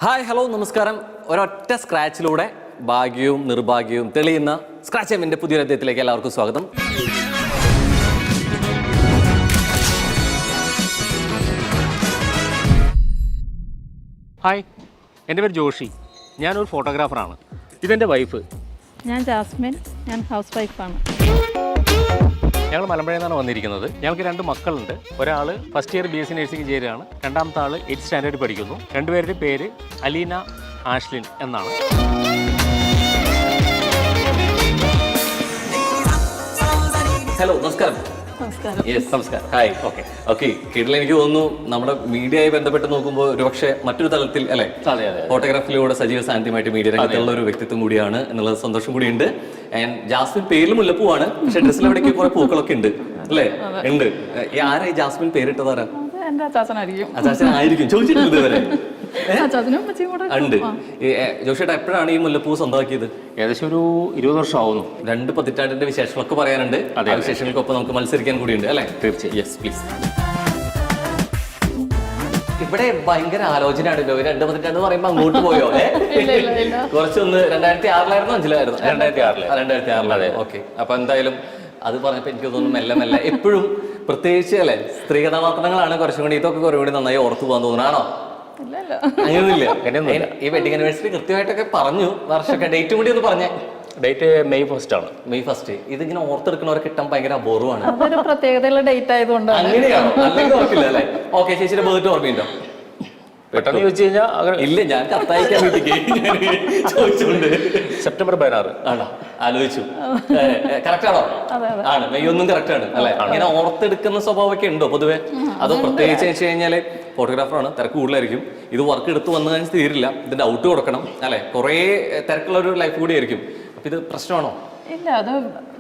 Hi hello നമസ്കാരം. ഒരൊറ്റ സ്ക്രാച്ചിലൂടെ ഭാഗ്യവും നിർഭാഗ്യവും തെളിയുന്ന സ്ക്രാച്ച് എമ്മിൻ്റെ പുതിയൊരു അധ്യായത്തിലേക്ക് എല്ലാവർക്കും സ്വാഗതം. ഹായ്, എൻ്റെ പേര് ജോഷി. ഞാനൊരു ഫോട്ടോഗ്രാഫറാണ്. ഇതെൻ്റെ വൈഫ്. ഞാൻ ജാസ്മിൻ. ഞാൻ ഹൗസ് വൈഫാണ്. ഞങ്ങൾ മലമ്പുഴയിൽ നിന്നാണ് വന്നിരിക്കുന്നത്. ഞങ്ങൾക്ക് 2 മക്കളുണ്ട്. ഒരാൾ ഫസ്റ്റ് ഇയർ BSc നഴ്സിംഗ് ചേരുകയാണ്. രണ്ടാമത്തെ ആൾ 8th സ്റ്റാൻഡേർഡിൽ പഠിക്കുന്നു. രണ്ടുപേരുടെ പേര് അലീന, ആഷ്ലിൻ എന്നാണ്. ഹലോ നമസ്കാരം. നമസ്കാരം. യെസ് നമസ്കാരം. ഹായ്. ഓക്കെ കീഴിൽ എനിക്ക് തോന്നുന്നു നമ്മുടെ മീഡിയയായി ബന്ധപ്പെട്ട് നോക്കുമ്പോൾ ഒരുപക്ഷെ മറ്റൊരു തലത്തിൽ അല്ലെ ഫോട്ടോഗ്രാഫിലൂടെ സജീവ സാന്നിധ്യമായിട്ട് മീഡിയ രംഗത്തുള്ള ഒരു വ്യക്തിത്വം കൂടിയാണ് എന്നുള്ള സന്തോഷം കൂടിയുണ്ട്. ആൻഡ് ജാസ്മിൻ പേരിൽ മുല്ലപ്പൂവാണ്, പക്ഷെ ഡ്രസ്സിൽ എവിടേക്ക് കുറെ പൂക്കളൊക്കെ ഉണ്ട് അല്ലേ? ഉണ്ട്. ആരായി ജാസ്മിൻ പേരിട്ടതാരാ? എന്റെ അച്ചാച്ചനായിരിക്കും. അച്ചാച്ചനായിരിക്കും. ചോദിച്ചിട്ടുണ്ട് ഇതുവരെ ഉണ്ട്. ജോഷിയേട്ടാ എപ്പോഴാണ് ഈ മുല്ലപ്പൂ സ്വന്തമാക്കിയത്? ഏകദേശം ഒരു 20 വർഷം ആവുന്നു. 2 പതിറ്റാണ്ടിന്റെ വിശേഷങ്ങളൊക്കെ പറയാനുണ്ട്. ആ വിശേഷങ്ങൾക്കൊപ്പം നമുക്ക് മത്സരിക്കാൻ കൂടിയുണ്ട് അല്ലേ? തീർച്ചയായും. Yes please. ഇവിടെ ഭയങ്കര ആലോചനയാണല്ലോ. 2 പതിറ്റാണ്ട് പറയുമ്പോ അങ്ങോട്ട് പോയോ? കുറച്ചൊന്ന് 2006 5 2006 ഓക്കെ. അപ്പൊ എന്തായാലും അത് പറഞ്ഞപ്പോ എനിക്ക് തോന്നുന്നു മെല്ലെ മെല്ലെ എപ്പോഴും പ്രത്യേകിച്ച് അല്ലെ സ്ത്രീ കഥാപാത്രങ്ങളാണ് കുറച്ചും കൂടി ഇതൊക്കെ കുറെ കൂടി നന്നായി ഓർത്തു പോകാൻ തോന്നുന്നാണോ? അങ്ങനെയൊന്നുമില്ല. ഈ വെഡിങ് ആനിവേഴ്സറി കൃത്യമായിട്ടൊക്കെ പറഞ്ഞു. വർഷമൊക്കെ ഡേറ്റ് കൂടി ഒന്ന് പറഞ്ഞേ. ഡേറ്റ് May 1 ആണ്. May 1. ഇതിങ്ങനെ ഓർത്തെടുക്കുന്നവരെ കിട്ടാൻ ഭയങ്കര അപൂർവമാണ്. അതൊരു പ്രത്യേകതയുള്ള ഡേറ്റ് ആയതുകൊണ്ട്. അങ്ങനെയാണോ? അല്ലെങ്കിൽ ഓർക്കില്ല അല്ലേ? ഓക്കെ, ചേച്ചിയുടെ ബർത്ത് ഓർമ്മയുണ്ടോ? പെട്ടെന്ന് ചോദിച്ചു കഴിഞ്ഞാൽ ഇല്ല, ഞാൻ കത്തയക്കാൻ വീട്ടിലേക്ക് ചോദിച്ചുകൊണ്ട്. സെപ്റ്റംബർ 16 ആണോ? ആലോചിച്ചു. കറക്റ്റ് ആണോ? ആണ്. May 1 കറക്റ്റ് ആണ് അല്ലെ? അങ്ങനെ ഓർത്തെടുക്കുന്ന സ്വഭാവമൊക്കെ ഉണ്ടോ പൊതുവെ? അതോ പ്രത്യേകിച്ച് വെച്ച് കഴിഞ്ഞാല് ഫോട്ടോഗ്രാഫറാണ്, തിരക്ക് കൂടുതലായിരിക്കും. ഇത് വർക്ക് എടുത്ത് വന്നു കഴിഞ്ഞാൽ തീരില്ല. ഇതിന്റെ ഔട്ട് കൊടുക്കണം അല്ലെ? കുറെ തിരക്കുള്ള ഒരു ലൈഫ് കൂടി ആയിരിക്കും. അപ്പൊ ഇത് പ്രശ്നമാണോ? ഇല്ല, അത്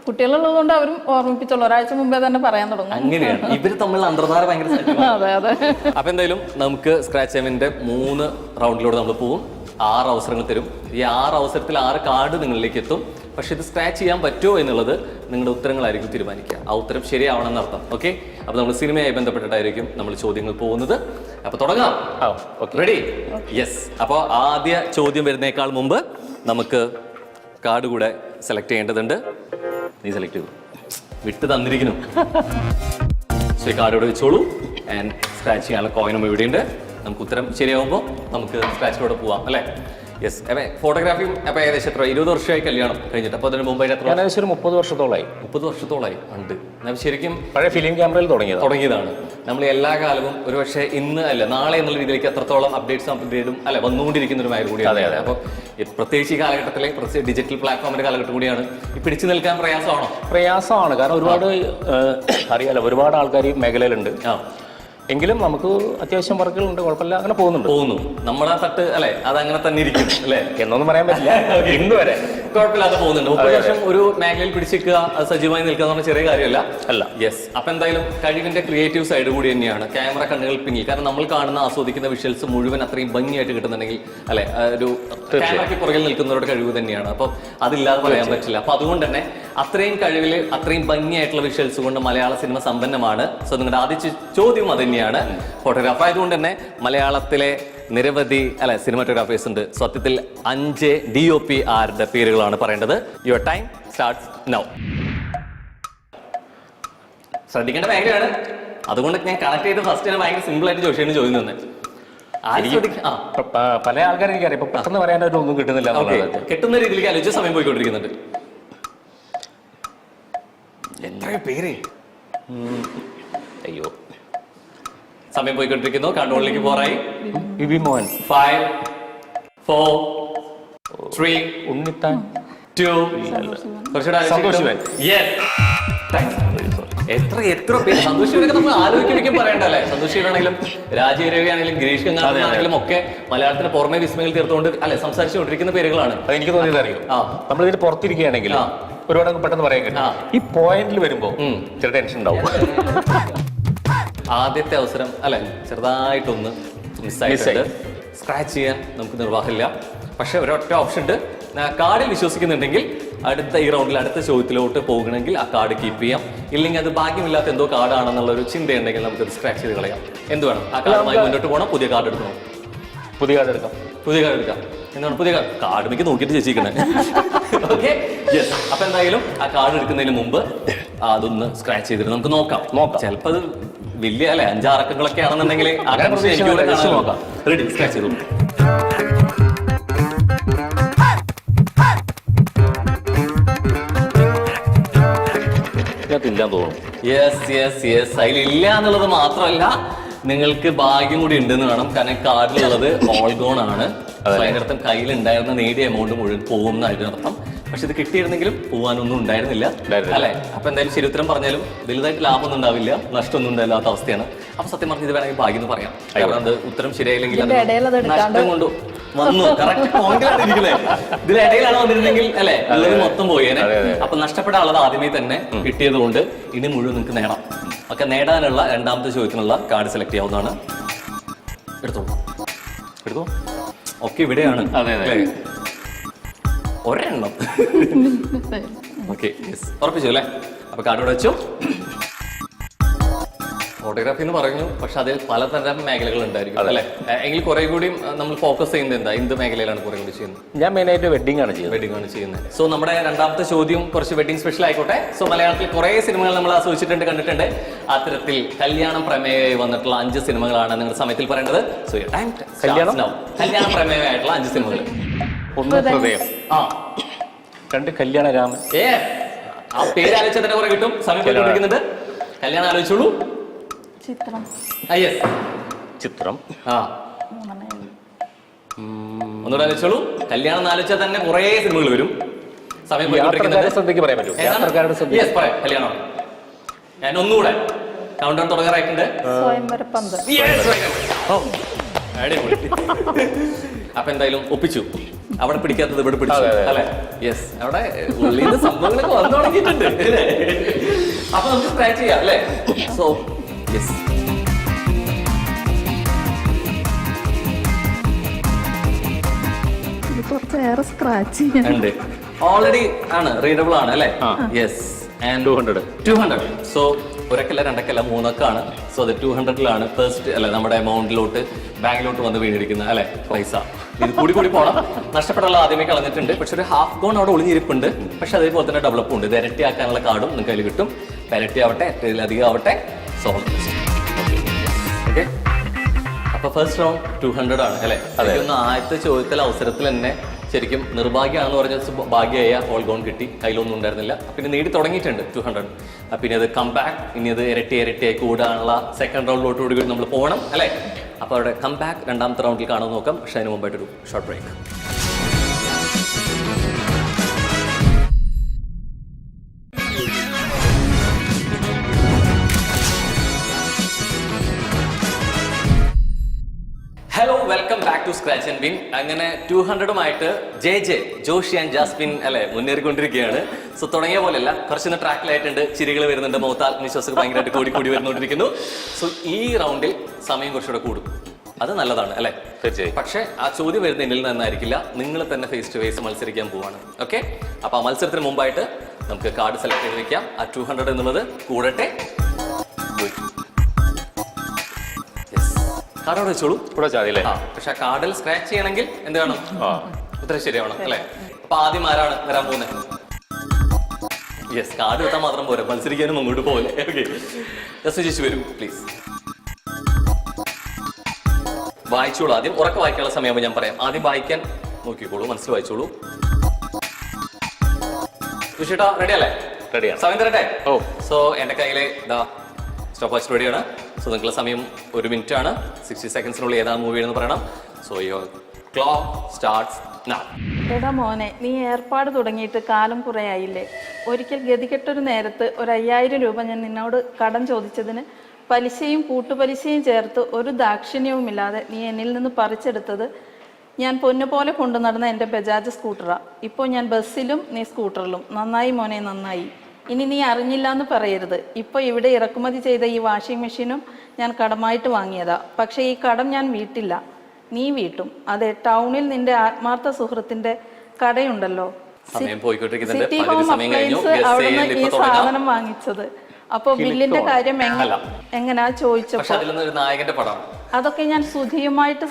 കുട്ടികളുള്ളത് കൊണ്ട് അവരും ഓർമ്മിപ്പിച്ചോളൂ. ഒരാഴ്ച മുമ്പേ തന്നെ പറയാൻ തുടങ്ങും. അങ്ങനെയാണ് ഇവര് തമ്മിൽ അന്തർധാര ഭയങ്കര. അതെ. അപ്പൊ എന്തായാലും നമുക്ക് സ്ക്രാച്ച് എമ്മിന്റെ 3 റൗണ്ടിലൂടെ നമ്മൾ പോവും. 6 അവസരങ്ങൾ തരും. ഈ 6 അവസരത്തിൽ 6 കാർഡ് നിങ്ങളിലേക്ക് എത്തും. പക്ഷെ ഇത് സ്ക്രാച്ച് ചെയ്യാൻ പറ്റുമോ എന്നുള്ളത് നിങ്ങളുടെ ഉത്തരങ്ങളായിരിക്കും തീരുമാനിക്കുക. ആ ഉത്തരം ശരിയാവണം എന്നർത്ഥം. ഓക്കെ. അപ്പൊ നമ്മൾ സിനിമയായി ബന്ധപ്പെട്ടിട്ടായിരിക്കും നമ്മൾ ചോദ്യങ്ങൾ പോകുന്നത്. അപ്പൊ തുടങ്ങാം. റെഡി? യെസ്. അപ്പോൾ ആദ്യ ചോദ്യം വരുന്നേക്കാൾ മുമ്പ് നമുക്ക് കാർഡ് കൂടെ സെലക്ട് ചെയ്യേണ്ടതുണ്ട്. നീ സെലക്ട് ചെയ്തു, വിട്ട് തന്നിരിക്കുന്നു. സോ ഈ കാർഡ് ഇവിടെ വെച്ചോളൂ. ആൻഡ് സ്ക്രാച്ച് ചെയ്യാനുള്ള കോയിനും ഇവിടെയുണ്ട്. നമുക്ക് ഉത്തരം ശരിയാവുമ്പോൾ നമുക്ക് സ്ക്രാച്ചിലൂടെ പോവാം അല്ലേ? യെസ്. അപ്പൊ ഫോട്ടോഗ്രാഫിയും അപ്പൊ ഏകദേശം എത്ര 20 വർഷമായി കല്യാണം കഴിഞ്ഞിട്ട്? അപ്പൊ അതിന് മുമ്പ് ഏകദേശം 30 വർഷത്തോളമായി. 30 വർഷത്തോളമായി ഉണ്ട്. ശരിക്കും പഴയ ഫിലിം ക്യാമറയിൽ തുടങ്ങിയതാണ്. നമ്മൾ എല്ലാ കാലവും ഒരു പക്ഷേ ഇന്ന് അല്ല നാളെ എന്നുള്ള രീതിയിലേക്ക് എത്രത്തോളം അപ്ഡേറ്റും അല്ലെ വന്നുകൊണ്ടിരിക്കുന്ന ഒരു മേഖല കൂടിയാണ്. അപ്പൊ പ്രത്യേകിച്ച് ഈ കാലഘട്ടത്തിലെ ഡിജിറ്റൽ പ്ലാറ്റ്ഫോമിന്റെ കാലഘട്ടം കൂടിയാണ്. ഈ പിടിച്ചു നിൽക്കാൻ പ്രയാസമാണ്. കാരണം ഒരുപാട് അറിയാലോ, ഒരുപാട് ആൾക്കാർ ഈ മേഖലയിലുണ്ട്. എങ്കിലും നമുക്ക് അത്യാവശ്യം വർക്കുകളുണ്ട്, കുഴപ്പമില്ല, അങ്ങനെ പോകുന്നു. നമ്മുടെ തട്ട് അല്ലെ അതങ്ങനെ തന്നെ ഇരിക്കും അല്ലെ എന്നൊന്നും പറയാൻ പറ്റില്ല. ഇന്ന് വരെ കുഴപ്പമില്ലാതെ പോകുന്നുണ്ട്. 30 വർഷം ഒരു മേഖലയിൽ പിടിച്ചിരിക്കുക, അത് സജീവമായി നിൽക്കുക എന്ന് പറഞ്ഞാൽ ചെറിയ കാര്യമല്ല. യെസ്. അപ്പൊ എന്തായാലും കഴിവിന്റെ ക്രിയേറ്റീവ് സൈഡ് കൂടി തന്നെയാണ് ക്യാമറ കണ്ണുകൾ പിന്നിൽ. കാരണം നമ്മൾ കാണുന്ന ആസ്വദിക്കുന്ന വിഷ്വൽസ് മുഴുവൻ അത്രയും ഭംഗിയായിട്ട് കിട്ടുന്നുണ്ടെങ്കിൽ അല്ലെ ഒരു ക്യാമറയ്ക്ക് പുറകിൽ നിൽക്കുന്നവരുടെ കഴിവ് തന്നെയാണ്. അപ്പൊ അതില്ലാതെ പറയാൻ പറ്റില്ല. അപ്പൊ അതുകൊണ്ട് തന്നെ അത്രയും കഴിവിൽ അത്രയും ഭംഗിയായിട്ടുള്ള വിഷ്വൽസ് കൊണ്ട് മലയാള സിനിമ സമ്പന്നമാണ്. സോ നിങ്ങളുടെ ആദ്യ ചോദ്യം അത് തന്നെയാണ്. ഫോട്ടോഗ്രാഫ് ആയതുകൊണ്ട് തന്നെ മലയാളത്തിലെ നിരവധി സിനിമാറ്റോഗ്രാഫേഴ്സ് ഉണ്ട്. സത്യത്തിൽ 5 DOP ആരുടെ പേരുകളാണ് പറയേണ്ടത്. Your time starts now. ശ്രദ്ധിക്കേണ്ട മേഖലയാണ്. അതുകൊണ്ട് ഞാൻ കണക്ട് ചെയ്ത് ഫസ്റ്റ് ഭയങ്കര സിമ്പിൾ ആയിട്ട് ജോഷിയാണ് ചോദ്യം തന്നെ. പല ആൾക്കാരും എനിക്കറിയാം, പെട്ടെന്ന് പറയാനായിട്ട് ഒന്നും കിട്ടുന്നില്ല. കിട്ടുന്ന രീതിയിലേക്ക് ആലോചിച്ച് സമയം പോയിക്കൊണ്ടിരിക്കുന്നുണ്ട്. എത്ര പേര്? അയ്യോ, സമയം പോയിക്കൊണ്ടിരിക്കുന്നു. കൺട്രോളിലേക്ക് പോറായി. മോഹൻ. 5 4 3 ഉണ്ണിത്താൻ 2 സന്തോഷ്. എത്ര പേര്? സന്തോഷ് ശിവനൊക്കെ നമ്മൾ ആലോചിക്കും പറയണ്ടല്ലേ? സന്തോഷ് ശിവനാണെങ്കിലും രാജീവ് രവി ആണെങ്കിലും ഗിരീഷ് കങ്ങാണെങ്കിലും ഒക്കെ മലയാളത്തിന് പുറമെ വിസ്മയങ്ങൾ തീർത്തുകൊണ്ട് സംസാരിച്ചുകൊണ്ടിരിക്കുന്ന പേരുകളാണ്. എനിക്ക് തോന്നിയത് അറിയോ, നമ്മളിതിന് പുറത്തിരിക്കുകയാണെങ്കിൽ ഒരുപാട് പെട്ടെന്ന് പറയാൻ കഴിയും. ഈ പോയിന്റിൽ വരുമ്പോ ചെറിയ ടെൻഷൻ ഉണ്ടാവും. ആദ്യത്തെ അവസരം ചെറുതായിട്ടൊന്ന് മിസ്സായിട്ടുണ്ട്. സ്ക്രാച്ച് ചെയ്യാൻ നമുക്ക് നിർവാഹമില്ല. പക്ഷെ ഒരൊറ്റ ഓപ്ഷൻ ഉണ്ട്. കാർഡിൽ വിശ്വസിക്കുന്നുണ്ടെങ്കിൽ അടുത്ത ഈ റൗണ്ടിൽ അടുത്ത ചോദ്യത്തിലോട്ട് പോകണമെങ്കിൽ ആ കാർഡ് കീപ്പ് ചെയ്യാം. ഇല്ലെങ്കിൽ അത് ഭാഗ്യമില്ലാത്ത എന്തോ കാർഡാണെന്നുള്ള ഒരു ചിന്തയുണ്ടെങ്കിൽ നമുക്ക് സ്ക്രാച്ച് ചെയ്ത് കളയാം. എന്ത് വേണം? ആ കാർഡുമായി മുന്നോട്ട് പോകണം, പുതിയ കാർഡ് എടുക്കണം. പുതിയ കാർഡ് എടുക്കാം. പുതിയ കാർഡ് എടുക്കാം. എന്താണ് പുതിയ കാർഡ് മിക്ക് നോക്കിയിട്ട് ചേച്ചിക്കണേ. Okay, yes. അപ്പൊ എന്തായാലും ആ കാർഡ് എടുക്കുന്നതിന് മുമ്പ് അതൊന്ന് സ്ക്രാച്ച് ചെയ്തിട്ട് നമുക്ക് നോക്കാം. ചിലപ്പോ അത് വലിയ അല്ലെ 5 അക്കങ്ങളൊക്കെ ആണെന്നുണ്ടെങ്കിൽ നോക്കാം. റെഡി, സ്ക്രാച്ച് ചെയ്തു. യെസ് യെസ് യെസ്, അതിലില്ല എന്നുള്ളത് മാത്രമല്ല, നിങ്ങൾക്ക് ഭാഗ്യം കൂടി ഉണ്ടെന്ന് വേണം. കാരണം കാർഡിലുള്ളത് ഓൾ ഗോൺ ആണ്. അതിനർത്ഥം കയ്യിലുണ്ടായിരുന്ന നേടിയ എമൗണ്ട് മുഴുവൻ പോകുന്ന അതിനർത്ഥം. പക്ഷെ ഇത് കിട്ടിയിരുന്നെങ്കിലും പോകാനൊന്നും ഉണ്ടായിരുന്നില്ല അല്ലെ. അപ്പൊ എന്തായാലും ശരി ഉത്തരം പറഞ്ഞാലും വലുതായിട്ട് ലാഭമൊന്നും ഉണ്ടാവില്ല, നഷ്ടമൊന്നും ഉണ്ടാവില്ലാത്ത അവസ്ഥയാണ്. അപ്പൊ സത്യം പറഞ്ഞ് ഇത് വേണമെങ്കിൽ ഭാഗ്യം എന്ന് പറയാം. കാരണം അത് ഉത്തരം ശരിയായില്ലെങ്കിൽ നഷ്ടം കൊണ്ട് വന്നു. കറക്റ്റ് പോയിന്റിലാണ് ഇരിക്കുന്നത്. ഇതിലിടയിലാണ് വന്നിരുന്നെങ്കിൽ അല്ലെ ഉള്ളത് മൊത്തം പോയേനെ. അപ്പൊ നഷ്ടപ്പെടാനുള്ളത് ആദ്യമേ തന്നെ കിട്ടിയത് കൊണ്ട് ഇനി മുഴുവൻ നിങ്ങൾക്ക് നേടാം. ഒക്കെ നേടാനുള്ള രണ്ടാമത്തെ ചോദ്യത്തിനുള്ള കാർഡ് സെലക്ട് ചെയ്യാവുന്നതാണ്. എടുത്തോ. ഒക്കെ ഇവിടെയാണ്. ഒരെണ്ണം. ഓക്കെ, ഉറപ്പിച്ചു അല്ലേ? അപ്പൊ കാർഡ് ഇവിടെ വെച്ചു. ഫോട്ടോഗ്രാഫി എന്ന് പറഞ്ഞു, പക്ഷെ അതിൽ പലതരം മേഖലകൾ ഉണ്ടായിരിക്കും അല്ലെ. എങ്കിൽ കുറെ കൂടി നമ്മൾ ഫോക്കസ് ചെയ്യുന്നത് എന്താ, എന്ത് മേഖലയിലാണ് കുറെ കൂടി ചെയ്യുന്നത്? ഞാൻ മെയിനായിട്ട് വെഡിങ് ആണ് ചെയ്യുന്നത്. സോ നമ്മുടെ രണ്ടാമത്തെ ചോദ്യം കുറച്ച് വെഡിങ് സ്പെഷ്യൽ ആയിക്കോട്ടെ. സോ മലയാളത്തിൽ കുറെ സിനിമകൾ നമ്മൾ ആസ്വദിച്ചിട്ടുണ്ട്, കണ്ടിട്ടുണ്ട്. അത്തരത്തിൽ കല്യാണം പ്രമേയമായി വന്നിട്ടുള്ള 5 സിനിമകളാണ് നിങ്ങളുടെ സമയത്തിൽ പറയേണ്ടത്. സോ കല്യാണ പ്രമേയമായിട്ടുള്ള 5 സിനിമകൾ. 1 ഹൃദയം, 2 കല്യാണരാമൻ. ആ പേര് ആലോചിച്ചാൽ തന്നെ കുറെ കിട്ടും. സമയം പോയിക്കൊണ്ടിരിക്കുന്നുണ്ട്. കല്യാണം ആലോചിച്ചോളൂ. ചിത്രം. ഒന്നുകൂടെ ആലോചിച്ചോളൂ. കല്യാണം ആലോചിച്ചാൽ തന്നെ കുറെ സിനിമകൾ വരും. സമയം പോയിക്കൊണ്ടിരിക്കുന്നുണ്ട്. കല്യാണം. ഞാൻ ഒന്നുകൂടെ കൗണ്ട് ഡൗൺ തുടങ്ങാറായിട്ടുണ്ട്. അപ്പൊ എന്തായാലും ഒപ്പിച്ചു. അവിടെ പിടിക്കാത്തത് ഇവിടെ പിടിച്ചു അല്ലെ. യെസ്, അവിടെ ഉള്ളിൽ നിന്ന് സംഭവങ്ങളൊക്കെ വന്നു തുടങ്ങിയിട്ടുണ്ട്. അപ്പൊ നമുക്ക് ട്രൈ ചെയ്യാം അല്ലെ. സോ യെസ്, കുറച്ചേറെ സ്ക്രാച്ച് ഉണ്ട്. ഓൾറെഡി ആണ്, റീഡബിൾ ആണ് അല്ലെ. Yes, and 200. സോ ഒരക്കല്ല, രണ്ടക്കല്ല, 3 ആണ്. സോ അത് 200-ലാണ് ഫസ്റ്റ് അല്ലെ നമ്മുടെ എമൗണ്ടിലോട്ട് ബാങ്കിലോട്ട് വന്ന് വീണിരിക്കുന്ന അല്ലെ പൈസ. ഇത് കൂടി പോണം. നഷ്ടപ്പെടാനുള്ള ആദ്യമേ കളഞ്ഞിട്ടുണ്ട്. പക്ഷെ ഒരു ഹാഫ് ഗോൺ അവിടെ ഒളിഞ്ഞിരിപ്പുണ്ട്. പക്ഷെ അതേപോലെ തന്നെ ഡെവലപ്പ് ഉണ്ട്. ഇത് ഇരട്ടിയാക്കാനുള്ള കാർഡും നിങ്ങൾക്ക് അതിൽ കിട്ടും. ഇരട്ടി ആവട്ടെ, ഏറ്റവും ആവട്ടെ. സോ ഓക്കെ, അപ്പൊ ഫസ്റ്റ് റൗണ്ട് 200 ആണ് അല്ലെ. അതൊന്ന് ആദ്യത്തെ ചോദ്യത്തിൽ അവസരത്തിൽ തന്നെ ശരിക്കും നിർഭാഗ്യമാണെന്ന് പറഞ്ഞ ഭാഗ്യമായ ഹോൾ ഗോൺ കിട്ടി. കയ്യിലൊന്നും ഉണ്ടായിരുന്നില്ല. പിന്നെ നേടി തുടങ്ങിയിട്ടുണ്ട് 200. പിന്നെ അത് കം ബാക്ക്, ഇനി അത് ഇരട്ടിയായി കൂടാനുള്ള സെക്കൻഡ് റൗണ്ടിലോട്ട് കൂടി നമ്മൾ പോകണം അല്ലെ. അപ്പോൾ അവിടെ കം ബാക്ക് രണ്ടാമത്തെ റൗണ്ടിൽ കാണാൻ നോക്കാം. പക്ഷെ അതിന് മുമ്പായിട്ടൊരു short break. Hello, welcome back to scratch and win. അങ്ങനെ 200-ഉമായിട്ട് ജോഷി ആൻഡ് ജാസ്മിൻ അല്ലെ മുന്നേറിക്കൊണ്ടിരിക്കുകയാണ്. സോ തുടങ്ങിയ പോലെയല്ല, കുറച്ചൊന്ന് ട്രാക്കിലായിട്ടുണ്ട്. ചിരികൾ വരുന്നുണ്ട്, മുഖത്ത് ആത്മവിശ്വാസം ഭയങ്കരമായിട്ട് കൂടി വരുന്നോണ്ടിരിക്കുന്നു. സോ ഈ റൗണ്ടിൽ സമയം കുറച്ചുകൂടെ കൂടും. അത് നല്ലതാണ് അല്ലെ. തീർച്ചയായും. പക്ഷെ ആ ചോദ്യം വരുന്ന എന്നിൽ നിന്നായിരിക്കില്ല, നിങ്ങൾ തന്നെ ഫേസ് ടു ഫേസ് മത്സരിക്കാൻ പോവാണ്. ഓക്കെ, അപ്പൊ ആ മത്സരത്തിന് മുമ്പായിട്ട് നമുക്ക് കാർഡ് സെലക്ട് ചെയ്ത് വെക്കാം. ആ 200 എന്നുള്ളത് കൂടട്ടെ. കാർഡ് അവിടെ വെച്ചോളൂ. പക്ഷെ കാർഡിൽ സ്ക്രാച്ച് ചെയ്യണമെങ്കിൽ എന്ത് വേണം? ഉത്തരം ശരിയാവണം അല്ലെ. അപ്പൊ ആദ്യം ആരാണ് വരാൻ പോകുന്നത്? യെസ്, കാർഡ് എടുത്താൽ മാത്രം പോരാ, മത്സരിക്കാനും അങ്ങോട്ട് പോലെ. ഓക്കെ, ചേച്ചി വരും പ്ലീസ്. വായിച്ചോളൂ. ആദ്യം ഉറക്കെ വായിക്കാനുള്ള സമയമാകുമ്പോൾ ഞാൻ പറയാം. ആദ്യം വായിക്കാൻ നോക്കിക്കോളൂ, മനസ്സിൽ വായിച്ചോളൂ. ചേട്ടാ റെഡി അല്ലേ? റെഡിയാണ്. സമയം തരട്ടെ? ഓ, സോ എന്റെ കയ്യിലെ സ്റ്റോപ്പ് വാച്ച് റെഡിയാണ്. സോ നിങ്ങളുടെ സമയം 1 മിനിറ്റ് ആണ്. 60 സെക്കൻഡ്സിനുള്ളിൽ ഏതാണ് മൂവി എന്ന് പറയണം. So your clock starts now. എടാ മോനെ, നീ ഏർപ്പാട് തുടങ്ങിയിട്ട് കാലം കുറേ ആയില്ലേ? ഒരിക്കൽ ഗതികെട്ടൊരു നേരത്ത് 5000 രൂപ ഞാൻ നിന്നോട് കടം ചോദിച്ചതിന് പലിശയും കൂട്ടുപലിശയും ചേർത്ത് ഒരു ദാക്ഷിണ്യവുമില്ലാതെ നീ എന്നിൽ നിന്ന് പറിച്ചെടുത്തത് ഞാൻ പൊന്നുപോലെ കൊണ്ടു നടന്ന എൻ്റെ ബജാജ് സ്കൂട്ടറാണ്. ഇപ്പോൾ ഞാൻ ബസ്സിലും നീ സ്കൂട്ടറിലും. നന്നായി മോനെ, നന്നായി. ഇനി നീ അറിഞ്ഞില്ല എന്ന് പറയരുത്. ഇപ്പോൾ ഇവിടെ ഇറക്കുമതി ചെയ്ത ഈ വാഷിംഗ് മെഷീനും ഞാൻ കടമായിട്ട് വാങ്ങിയതാ. പക്ഷേ ഈ കടം ഞാൻ വീട്ടില്ല, നീ വീട്ടും. അതെ, ടൗണിൽ നിന്റെ ആത്മാർത്ഥ സുഹൃത്തിന്റെ കടയുണ്ടല്ലോ, സിറ്റി ഹോം അപ്ലയൻസ്. അവിടുന്ന് ഈ സാധനം വാങ്ങിച്ചത്. അപ്പൊ ബില്ലിന്റെ കാര്യം എങ്ങനെയാ പക്ഷെ ചോദിച്ചപ്പോ അതിലൊന്നും ഒരു നായകന്റെ പടമാണ്. അതൊക്കെ ഞാൻ സുധിയുമായിട്ട്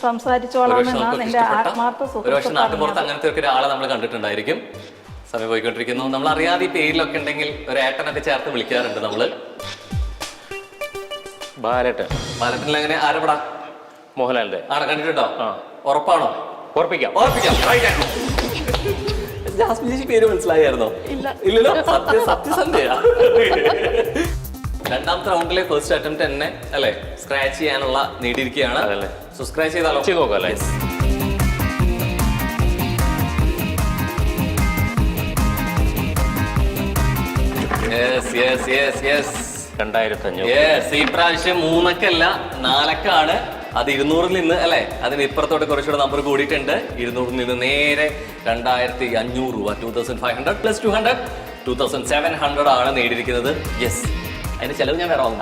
സംസാരിച്ചോളാം എന്നാണ് എന്റെ ആത്മാർത്ഥ ഒരുപക്ഷെ സുഹൃത്ത് നാട്ടുപുറത്ത് അങ്ങനത്തെ ഒരാളെ നമ്മൾ കണ്ടിട്ടുണ്ടായിരിക്കും. സമയം പോയിക്കൊണ്ടിരിക്കുന്നു. നമ്മൾ അറിയാതെ ഈ പേരിലൊക്കെ ഉണ്ടെങ്കിൽ ഒരു ഏട്ടനൊക്കെ ചേർത്ത് വിളിക്കാറുണ്ട് നമ്മള്. ബാലേട്ടൻ. ബാലറ്റിൽ അങ്ങനെ ആരപ്പെടാ? മോഹൻലാലിന്റെ ആണോ? കണ്ടിട്ടുണ്ടോ? ഉറപ്പാണോ? ഉറപ്പിക്കാം. ജാസ്മിൻ ചേച്ചി പേര് മനസ്സിലായിരുന്നോ? ഇല്ലല്ലോ. സത്യസന്ധയാ. രണ്ടാമത്തെ റൗണ്ടിലെ ഫസ്റ്റ് അറ്റംപ്റ്റ് തന്നെ അല്ലെ സ്ക്രാച്ച് ചെയ്യാനുള്ള നേടിയിരിക്കുകയാണ്. സോ സ്ക്രാച്ച് ചെയ്താലോ? ചെയ്ത് നോക്കാം അല്ലേ? 2500. ഈ പ്രാവശ്യം 3 4 അത് 200 നിന്ന് അല്ലെ, അതിന് ഇപ്പുറത്തോട്ട് കുറച്ചുകൂടെ നമ്പർ കൂടിയിട്ടുണ്ട്. 200 നിന്ന് നേരെ 2500 രൂപ. 2500 പ്ലസ് 200 2700 ആണ് നേടിയിരിക്കുന്നത്. യെസ്, അതിന്റെ ചെലവ് ഞാൻ വേറെ വാങ്ങും.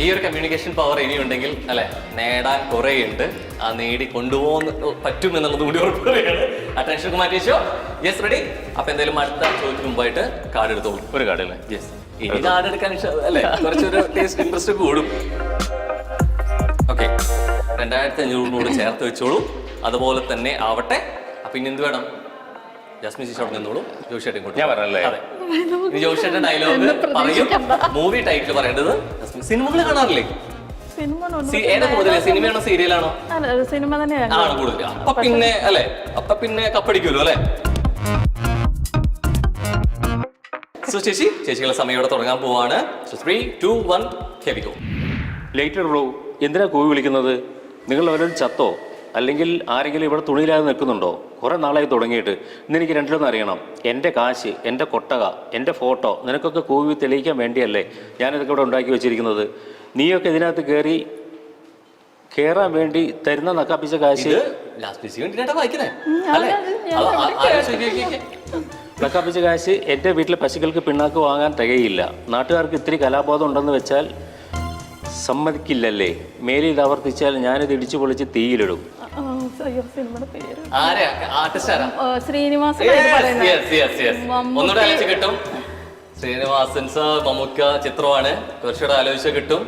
ഈ ഒരു കമ്മ്യൂണിക്കേഷൻ പവർ ഇനിയുണ്ടെങ്കിൽ അല്ലെ നേടാൻ കുറെ ഉണ്ട്. ആ നേടി കൊണ്ടുപോകാൻ പറ്റും എന്നുള്ളത് കൂടി ഉറപ്പ് പറയുകയാണ്. അറ്റൻഷൻ മാറ്റിച്ചോ? Yes, ready. അപ്പൊ എന്തായാലും അടുത്ത ചോദ്യത്തിന് മുമ്പായിട്ട് കാർഡ് എടുത്തോളൂ. ഒരു കാർഡ് അല്ലേ? യെസ്. ഇനി കാർഡ് എടുക്കാൻ അല്ലെ കുറച്ചൊരു ടേസ്റ്റ് ഇൻട്രസ്റ്റ് കൂടും. ഓക്കെ, 2500 ചേർത്ത് വെച്ചോളൂ. അതുപോലെ തന്നെ ആവട്ടെ. അപ്പൊ ഇനി എന്ത് വേണം? ജാസ്മിൻ ചേച്ചി അവിടെ നിന്നോളൂ. ജോഷേട്ടൻ ഇങ്ങോട്ട്. ഞാൻ പറഞ്ഞല്ലേ? അതെ, ജോഷേട്ടൻ ഡയലോഗ് പറയും. മൂവി ടൈറ്റിൽ പറയേണ്ടത്. സിനിമകൾ കാണാറില്ലേ? ഏതാ കൂടുതൽ, സിനിമയാണോ സീരിയലാണോ? സിനിമ തന്നെയാണ് ആണ് കൂടുതൽ. അപ്പൊ പിന്നെ അല്ലെ, അപ്പൊ പിന്നെ കപ്പടിക്കുമല്ലോ അല്ലെ? സോ ചേച്ചികളുടെ സമയോടെ തുടങ്ങാൻ പോവാണ്. 3, 2, 1 here we go. Later bro, എന്തിനാ കൂവി വിളിക്കുന്നത്? നിങ്ങൾ അവരോട് ചത്തോ? അല്ലെങ്കിൽ ആരെങ്കിലും ഇവിടെ തുണിയില്ലാതെ നിൽക്കുന്നുണ്ടോ? കുറെ നാളായി തുടങ്ങിയിട്ട്. ഇന്നെനിക്ക് രണ്ടിലൊന്നും അറിയണം. എൻ്റെ കാശ്, എൻ്റെ കൊട്ടക, എൻ്റെ ഫോട്ടോ നിനക്കൊക്കെ കൂവി തെളിയിക്കാൻ വേണ്ടിയല്ലേ ഞാനിതൊക്കെ ഇവിടെ ഉണ്ടാക്കി വെച്ചിരിക്കുന്നത്. നീയൊക്കെ ഇതിനകത്ത് കയറാൻ വേണ്ടി തരുന്ന നക്കാപ്പിച്ച കാശ്, നക്കാപ്പിച്ച കാശ് എൻ്റെ വീട്ടിലെ പശുക്കൾക്ക് പിണ്ണാക്ക് വാങ്ങാൻ തികയില്ല. നാട്ടുകാർക്ക് ഇത്തിരി കലാബോധം ഉണ്ടെന്ന് വെച്ചാൽ സമ്മതിക്കില്ലല്ലേ? മേലിൽ ഇത് ആവർത്തിച്ചാൽ ഞാനിത് ഇടിച്ചു പൊളിച്ച് തീയിലിടും. ഒന്നുകൂടെ കിട്ടും. ശ്രീനിവാസൻ സർ, മമ്മൂക്ക ചിത്രമാണ്. കുറച്ചുകൂടെ ആലോചിച്ച കിട്ടും.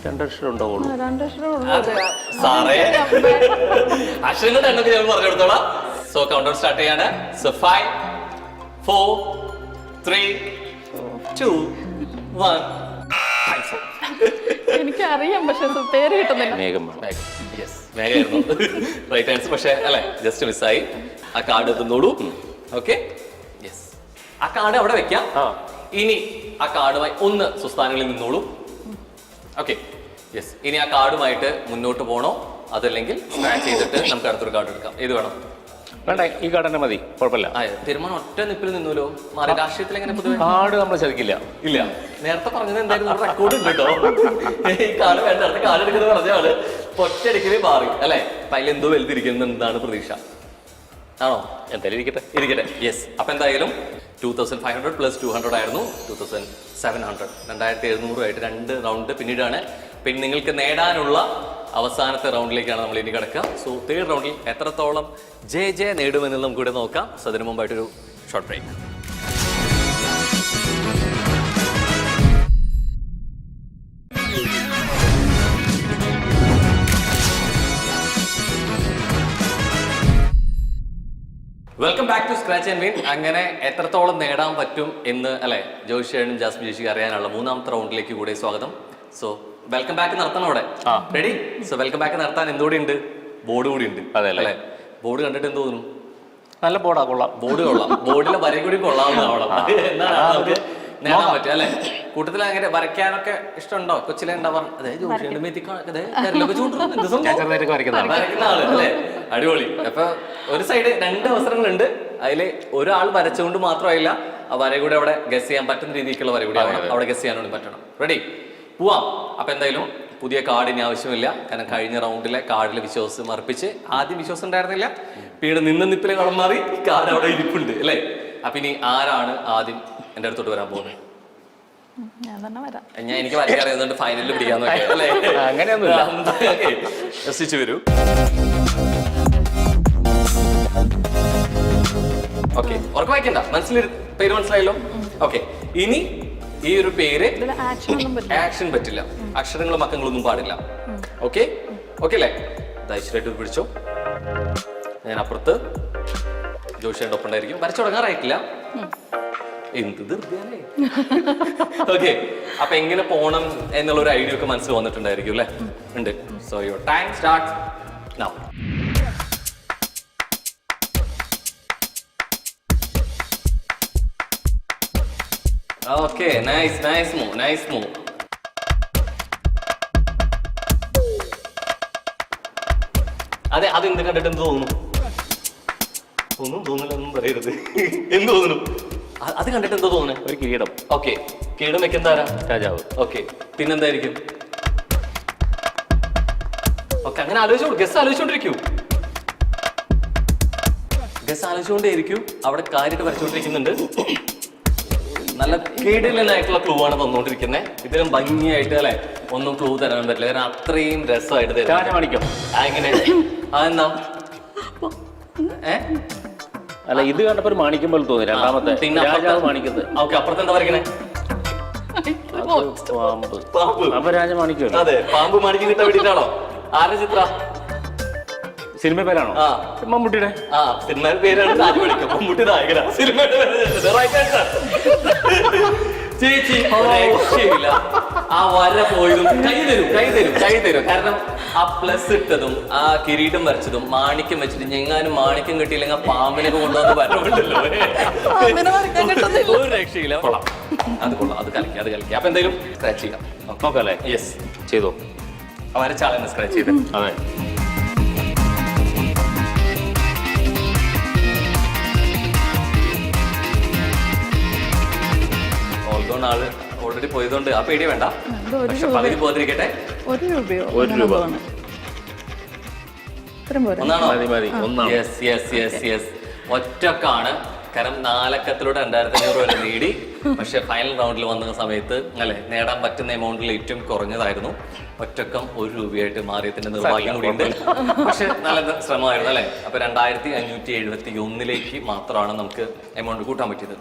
2 അക്ഷരം ഉണ്ടാവുള്ളൂ സാറേ. അക്ഷരങ്ങളുടെ എണ്ണൊക്കെ ഞങ്ങൾ പറഞ്ഞു കൊടുത്തോളാം. സോ കൗണ്ട് ഡൗൺ സ്റ്റാർട്ട് ചെയ്യാണ്. സോ 5, 4, 3, 2, 1. എനിക്കറിയാം, പക്ഷെ പേര് കിട്ടുന്നില്ല. Right answer. പക്ഷേ അല്ലെ ജസ്റ്റ് മിസ്സായി. ആ കാർഡ് തന്നോളൂ. Okay, yes. ആ കാർഡ് അവിടെ വെക്കാം. ഇനി ആ കാർഡുമായി ഒന്ന് സുസ്ഥാനങ്ങളിൽ നിന്നോളൂ. Okay, yes. ഇനി ആ കാർഡുമായിട്ട് മുന്നോട്ട് പോകണോ അതല്ലെങ്കിൽ സ്ക്രാച്ച് ചെയ്തിട്ട് നമുക്ക് അടുത്തൊരു കാർഡ് എടുക്കാം? ഏത് വേണം? വേണ്ട, ഈ കാർഡ് തന്നെ മതി, കുഴപ്പമില്ല. തീരുമാനം ഒറ്റ നിപ്പിൽ നിന്നൂലോ. മാറി രാഷ്ട്രീയത്തിൽ എങ്ങനെ പൊതുവെ കാർഡ് നമ്മൾ ചതിക്കില്ല. ഇല്ല, നേരത്തെ പറഞ്ഞത് എന്തായാലും റെക്കോർഡ് ഉണ്ട് കേട്ടോ. ഈ കാർഡ് വേണ്ട, അടുത്ത കാർഡ് എടുക്കുന്നത് പറഞ്ഞാണ് ഒറ്റയടിക്കല് മാറി അല്ലെ. അപ്പൊ അതിലെന്തോ വലുതിരിക്കുന്ന എന്താണ് പ്രതീക്ഷ? ആണോ? എന്തായാലും ഇരിക്കട്ടെ. യെസ്. അപ്പൊ എന്തായാലും 2500 പ്ലസ് 200 ആയിരുന്നു. 2700, 2700 ആയിട്ട് 2 റൗണ്ട് പിന്നീടാണ്. പിന്നെ നിങ്ങൾക്ക് നേടാനുള്ള അവസാനത്തെ റൗണ്ടിലേക്കാണ് നമ്മൾ ഇനി കിടക്കുക. സോ 3rd റൗണ്ടിൽ എത്രത്തോളം ജയ നേടുമെന്ന് നമുക്ക് കൂടെ നോക്കാം. സോ അതിനു മുമ്പായിട്ടൊരു short break. Welcome back to scratch and win. അങ്ങനെ എത്രത്തോളം നേടാൻ പറ്റും എന്ന് അല്ലെ ജോഷിനും ജാസ്മിൻ ചേച്ചിക്ക് അറിയാനുള്ള 3ാമത്തെ റൗണ്ടിലേക്ക് കൂടെ സ്വാഗതം. സോ വെൽക്കം ബാക്ക് നടത്തണം അവിടെ. റെഡി? സോ വെൽക്കം ബാക്ക് നടത്താൻ എന്തുകൂടി ഉണ്ട്? ബോർഡ് കൂടി ഉണ്ട്. അല്ലേ? ബോർഡ് കണ്ടിട്ട് എന്ത് തോന്നുന്നു? നല്ല ബോർഡാ, കൊള്ളാം. ബോർഡ് കൊള്ളാം. ബോർഡിലെ വരയും കൂടി കൊള്ളാവുന്നതാവണം. എന്താണ് നമുക്ക് നേടാൻ പറ്റും അല്ലെ? കൂട്ടത്തിൽ അങ്ങനെ വരയ്ക്കാനൊക്കെ ഇഷ്ടമുണ്ടോ? കൊച്ചിലെ ഉണ്ടാവാൻ വരയ്ക്കുന്ന ആള് അല്ലെ? അടിപൊളി. അപ്പൊ ഒരു സൈഡ് 2 അവസരങ്ങളുണ്ട്. അതില് ഒരാൾ വരച്ചുകൊണ്ട് മാത്രമായില്ല, ആ വര കൂടെ അവിടെ ഗസ് ചെയ്യാൻ പറ്റുന്ന രീതിക്കുള്ള വര കൂടി അവിടെ ഗസ് ചെയ്യാൻ വേണ്ടി പറ്റണം. റെഡി? പോവാം. അപ്പൊ എന്തായാലും പുതിയ കാർഡിന് ആവശ്യമില്ല. കാരണം കഴിഞ്ഞ റൗണ്ടിലെ കാർഡിൽ വിശ്വാസം അർപ്പിച്ച് ആദ്യം വിശ്വാസം ഉണ്ടായിരുന്നില്ല, പിന്നീട് നിപ്പിലെ കളം മാറി കാർഡ് അവിടെ ഇരിപ്പുണ്ട് അല്ലേ? അപ്പൊ ഇനി ആരാണ് ആദ്യം എന്റെ അടുത്തോട്ട് വരാൻ പോകുന്നത്? ഞാൻ എനിക്ക് വരയ്ക്കാൻ അറിയുന്നുണ്ട്, ഫൈനലിൽ പിടിക്കാൻ നോക്കിയാ അല്ലേ? അങ്ങനെയൊന്നുമില്ല. രസിച്ചു വരൂ. ഓക്കെ, ഉറക്കം വായിക്കണ്ട, പേര് മനസ്സിലായല്ലോ. ഓക്കെ, ഇനി ഈ ഒരു പേര് ആക്ഷൻ പറ്റില്ല, അക്ഷരങ്ങളും അക്കങ്ങളൊന്നും പാടില്ല. ഓക്കെ ഓക്കെ അല്ലേ? ധൈര്യമായിട്ട് പിടിച്ചോ. ഞാൻ അപ്പുറത്ത് ജോഷിയുടെ ഒപ്പം ഉണ്ടായിരിക്കും. വരച്ചു തുടങ്ങാറായിട്ടില്ല. എന്ത് ധൃതിയാലേ. ഓക്കെ, അപ്പൊ എങ്ങനെ പോണം എന്നുള്ള ഒരു ഐഡിയ ഒക്കെ മനസ്സിൽ വന്നിട്ടുണ്ടായിരിക്കും അല്ലേ? ഉണ്ട്. So your time start now. Okay, nice move. അതെ, അത് എന്ത് കണ്ടിട്ട് എന്ത് തോന്നുന്നു? ഒന്നും തോന്നില്ല, ഒന്നും പറയരുത്. എന്ത് തോന്നുന്നു? അത് കണ്ടിട്ട് എന്തോ തോന്നുന്നു? ഒരു കിരീടം. ഓക്കെ, കിരീടം വെക്കുന്നതാരാ? രാജാവ്. ഓക്കെ, പിന്നെന്തായിരിക്കും? ഓക്കെ, അങ്ങനെ ആലോചിച്ചോളൂ. ഗസ് ആലോചിച്ചോണ്ടിരിക്കൂ. അവിടെ കാര്യമായിട്ട് വരച്ചോണ്ടിരിക്കുന്നുണ്ട്. നല്ല കിടിലനായിട്ടുള്ള ക്ലൂ ആണ് തന്നോണ്ടിരിക്കുന്നത്. ഇതിലും ഭംഗിയായിട്ട് അല്ലെ ഒന്നും ക്ലൂ തരാൻ പറ്റില്ല, കാരണം അത്രയും രസമായിട്ട് തരും. രാജമാണിക്യം. അങ്ങനെ അതെന്താ? അല്ല, ഇത് കണ്ടപ്പോ ഒരു മാണിക്യം പോലെ തോന്നി. രണ്ടാമത്തെ രാജാവ് മാണിക്കുന്നത്. ഓക്കെ, അപ്പുറത്ത് എന്താ പറയണേ? പാമ്പ്. അപ്പൊ രാജമാണിക്യം. അതെ, പാമ്പ് മാണിക്യം കിട്ടാൻ വേണ്ടിട്ടാണോ? ആരുടെ ചിത്ര? സിനിമ പേരാണോ? മമ്മൂട്ടിയുടെ. സിനിമയുടെ പേരാണ് രാജമാണിക്യം. മമ്മൂട്ടി നായകനാ. സിനിമയുടെ ചേച്ചി രക്ഷയില്ല. ആ വര പോയതും കൈ തരും. കാരണം ആ പ്ലസ് ഇട്ടതും ആ കിരീടം വരച്ചതും മാണിക്യം വെച്ചിട്ട് ഞെങ്ങാനും മാണിക്യം കിട്ടിയില്ലെങ്കിൽ പാമ്പിനൊക്കെ കൊണ്ടുവന്ന് വരവുണ്ടല്ലോ. ഒരു രക്ഷയില്ല. കൊള്ളാം, അത് കളിക്കാം. അപ്പൊ എന്തായാലും സ്ക്രാച്ച് ചെയ്യാം. നോക്കാം അല്ലേ? യെസ്, ചെയ്തോ. വരച്ച ആളെന്നെ സ്ക്രാച്ച് ചെയ്ത്. അതെ. ആള് ഓൾറെഡി പോയതുകൊണ്ട് ആ പേടി വേണ്ട. പക്ഷെ പകുതി പോകാതിരിക്കട്ടെ. 1 രൂപയോ? 1 രൂപ. ഒന്നാണോ? യെസ്. ഒറ്റക്കാണ്. കാരണം 4 അക്കത്തിലൂടെ 2500 വരെ നേടി. പക്ഷെ ഫൈനൽ റൗണ്ടിൽ വന്ന സമയത്ത് അല്ലെ നേടാൻ പറ്റുന്ന എമൗണ്ടിൽ ഏറ്റവും കുറഞ്ഞതായിരുന്നു. ഒറ്റക്കം 1 രൂപയായിട്ട് മാറിയതിന്റെ നിർഭാഗ്യം കൂടിയുണ്ട്. പക്ഷെ നല്ല ശ്രമമായിരുന്നു അല്ലെ. അപ്പൊ 2571 മാത്രമാണ് നമുക്ക് എമൗണ്ട് കൂട്ടാൻ പറ്റിയത്.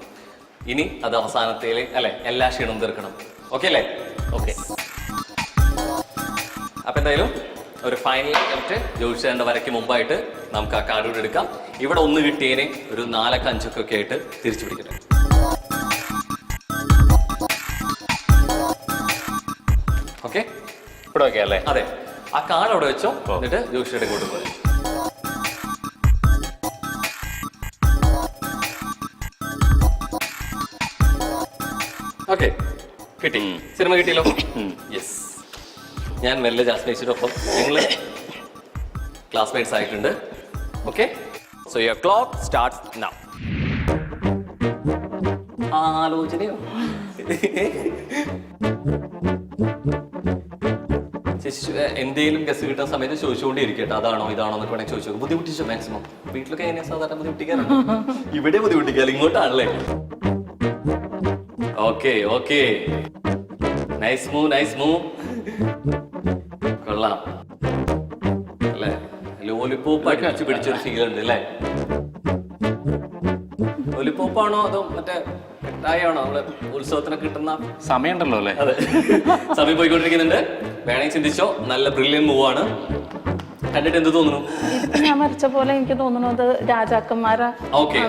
ഇനി അത് അവസാനത്തേല് അല്ലെ എല്ലാ ക്ഷീണവും തീർക്കണം. ഓക്കെ അല്ലേ? ഓക്കെ, അപ്പൊ എന്തായാലും ഒരു ഫൈനൽ അറ്റംപ്റ്റ് ജോഷിന്റെ വരയ്ക്ക് മുമ്പായിട്ട് നമുക്ക് ആ കാർഡ് കൂടെ എടുക്കാം. ഇവിടെ 1 കിട്ടിയതിനെ ഒരു 4 5 ഒക്കെ ആയിട്ട് തിരിച്ചു പിടിക്കട്ടെ. ഓക്കെ, ഇവിടെ ഓക്കെ അല്ലേ? അതെ, ആ കാർഡ് അവിടെ വെച്ചോ. എന്നിട്ട് ജോഷിയുടെ കൂടെ പോലെ ഓക്കെ കിട്ടി. സിനിമ കിട്ടിയല്ലോ. യെസ്, ഞാൻ മെല്ലെ ജാസ്മിനൊപ്പം ഞങ്ങള് ക്ലാസ്മേറ്റ്സ് ആയിട്ടുണ്ട്. Okay, so your clock starts now. ആലോചനയോ? എന്തെങ്കിലും ഗസ് കിട്ടുന്ന സമയത്ത് ചോദിച്ചുകൊണ്ടിരിക്കട്ടെ, അതാണോ ഇതാണോ എന്നൊക്കെ വേണമെങ്കിൽ ചോദിച്ചു. ബുദ്ധിമുട്ടിച്ചോ മാക്സിമം? വീട്ടിലൊക്കെ എങ്ങനെയാ സാധാരണ ബുദ്ധിമുട്ടിക്കാറുണ്ട്? ഇവിടെ ബുദ്ധിമുട്ടിക്കാറ് ഇങ്ങോട്ടാണല്ലേ? Okay, nice move. കൊള്ളാം അല്ലേ? ലോലിപോപ്പ് അടിച്ചു പിടിച്ചൊരു ഫീൽ ഉണ്ട് അല്ലേ? ലോലിപോപ്പാണോ അതോ മറ്റേ മിഠായിയാണോ നമ്മള് ഉത്സവത്തിനൊക്കെ കിട്ടുന്ന? സമയമുണ്ടല്ലോ അല്ലേ? അതെ, സമയം പോയിക്കൊണ്ടിരിക്കുന്നുണ്ട്. വേണമെങ്കിൽ ചിന്തിച്ചോ. നല്ല ബ്രില്യൻ മൂവാണ്. കണ്ടിട്ട് എന്ത് തോന്നുന്നു? ഞാൻ വരച്ച പോലെ എനിക്ക് തോന്നുന്നത് രാജാക്കന്മാരാ. ഓക്കെ,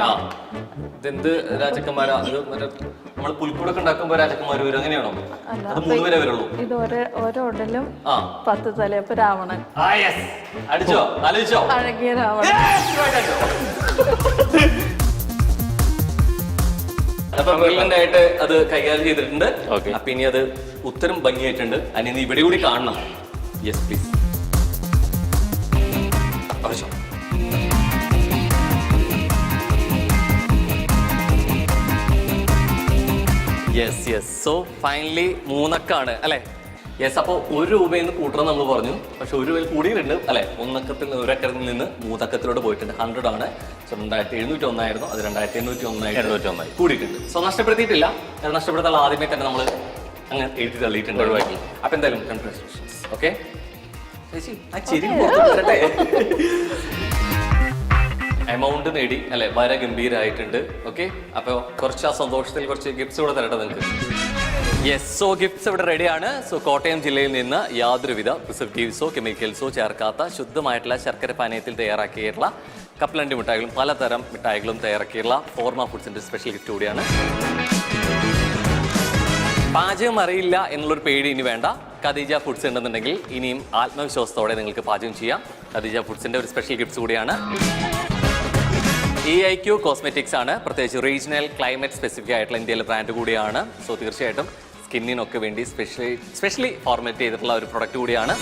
ഇതെന്ത് രാജാക്കന്മാരാ? അത് മറ്റേ നമ്മള് പുൽക്കൂടൊക്കെ ഉണ്ടാക്കുമ്പോ രാജാക്കന്മാർ വരും, അങ്ങനെയാണോ? അത് 3 പേരെ വരുള്ളൂ. ഇത് ഓരോടലും 10 തലയപ്പ് രാവണൻ. അടിച്ചോ? ആലോചിച്ചോ? അഴകിയ രാവണൻ. അപ്പൊ ബ്രില്യന്റ് ആയിട്ട് അത് കൈകാര്യം ചെയ്തിട്ടുണ്ട്. അപ്പൊ ഇനി അത് ഉത്തരം ഭംഗിയായിട്ടുണ്ട്. അതിന് ഇവിടെ കൂടി കാണണം. Yes please. Yes. So finally 3 അക്കമാണ് അല്ലെ? യെസ്. അപ്പോൾ 1 രൂപയിൽ നിന്ന് കൂട്ടണം നമ്മൾ പറഞ്ഞു. പക്ഷെ 1 രൂപയിൽ കൂടിയിട്ടുണ്ട് അല്ലെ? 1 അക്കത്തിൽ 1 അക്കത്തിൽ നിന്ന് 3 അക്കത്തിലോട്ട് പോയിട്ടുണ്ട്. 100 ആണ്. സോ 2701 ആയിരുന്നു, അത് 2801 കൂടിയിട്ടുണ്ട്. സോ നഷ്ടപ്പെടുത്തിയിട്ടില്ല. അത് നഷ്ടപ്പെടുത്താൻ ആദ്യമേ തന്നെ നമ്മൾ അങ്ങനെ എഴുതി തള്ളിയിട്ടുണ്ട്, ഒഴിവാക്കി. അപ്പൊ എന്തായാലും കൺഗ്രാറ്റുലേഷൻസ്. ഓക്കെ ചേച്ചി, ആ ചെരി എമൗണ്ട് നേടി അല്ലെ വര ഗംഭീരമായിട്ടുണ്ട്. ഓക്കെ, അപ്പോൾ കുറച്ച് ആ സന്തോഷത്തിൽ കുറച്ച് ഗിഫ്റ്റ്സ് കൂടെ തരട്ടെ നിങ്ങൾക്ക്. യെസ്, സോ ഗിഫ്റ്റ്സ് ഇവിടെ റെഡിയാണ്. സോ കോട്ടയം ജില്ലയിൽ നിന്ന് യാതൊരുവിധ പ്രിസർവേറ്റീവ്സോ കെമിക്കൽസോ ചേർക്കാത്ത ശുദ്ധമായിട്ടുള്ള ശർക്കര പാനീയത്തിൽ തയ്യാറാക്കിയിട്ടുള്ള കപ്പലണ്ടി മിഠായികളും പലതരം മിഠായികളും തയ്യാറാക്കിയിട്ടുള്ള ഫോർമ ഫുഡ്സിന്റെ സ്പെഷ്യൽ ഗിഫ്റ്റ് കൂടിയാണ്. പാചകം അറിയില്ല എന്നുള്ളൊരു പേടി ഇനി വേണ്ട. ഖദീജ ഫുഡ്സ് ഉണ്ടെന്നുണ്ടെങ്കിൽ ഇനിയും ആത്മവിശ്വാസത്തോടെ നിങ്ങൾക്ക് പാചകം ചെയ്യാം. ഖദീജ ഫുഡ്സിന്റെ ഒരു സ്പെഷ്യൽ ഗിഫ്റ്റ്സ് കൂടിയാണ്. EIQ കോസ്മെറ്റിക്സ് ആണ്, പ്രത്യേകിച്ച് റീജിയണൽ ക്ലൈമറ്റ് സ്പെസിഫിക് ആയിട്ടുള്ള ഇന്ത്യയിലെ ബ്രാൻഡ് കൂടിയാണ്. സോ തീർച്ചയായിട്ടും സ്കിന്നിനൊക്കെ വേണ്ടി സ്പെഷ്യലി ഫോർമാറ്റ് ചെയ്തിട്ടുള്ള ഒരു പ്രൊഡക്റ്റ് കൂടിയാണ്.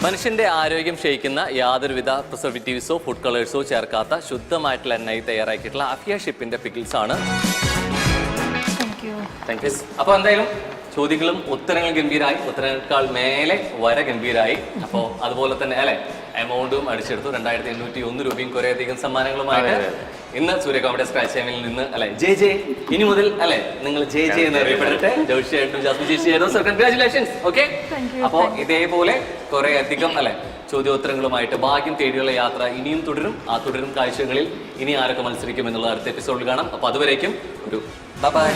മനുഷ്യന്റെ ആരോഗ്യം ക്ഷയിക്കുന്ന യാതൊരുവിധ പ്രിസർവേറ്റീവ്സോ ഫുഡ് കളേഴ്സോ ചേർക്കാത്ത ശുദ്ധമായിട്ടുള്ള എണ്ണയിൽ തയ്യാറാക്കിയിട്ടുള്ള അഫിയ ഷിപ്പിന്റെ പിക്കിൾസ് ആണ്. Thank you. അപ്പോൾ എന്തായാലും ചോദ്യങ്ങളും ഉത്തരങ്ങളും ഗംഭീരായി, ഉത്തരങ്ങളെക്കാൾ മേലെ വര ഗംഭീരായി. അപ്പോൾ അതുപോലെ തന്നെ അല്ലെ എമൗണ്ടും അടിച്ചെടുത്തു. 2801 രൂപയും കുറേയധികം സമ്മാനങ്ങളുമായിട്ട് ഇന്ന് സൂര്യകോമഡി സ്ക്രാച്ച് ടൈമിൽ നിന്ന് അല്ലെ ജെ ഇനി മുതൽ അല്ലെ നിങ്ങൾ ജെ എന്ന് അറിയപ്പെടട്ടെ. ജോഷിയായിട്ടും ജാസ്മിൻ ചേച്ചിയായിരുന്നു. So congratulations. ഓക്കെ, അപ്പോൾ ഇതേപോലെ കുറെ അധികം അല്ലെ ചോദ്യോത്തരങ്ങളുമായിട്ട് ഭാഗ്യം തേടിയുള്ള യാത്ര ഇനിയും തുടരും. ആ തുടരും കാഴ്ചകളിൽ ഇനി ആരൊക്കെ മത്സരിക്കും എന്നുള്ള അടുത്ത എപ്പിസോഡിൽ കാണാം. അപ്പോൾ അതുവരേക്കും ഒരു ബൈ.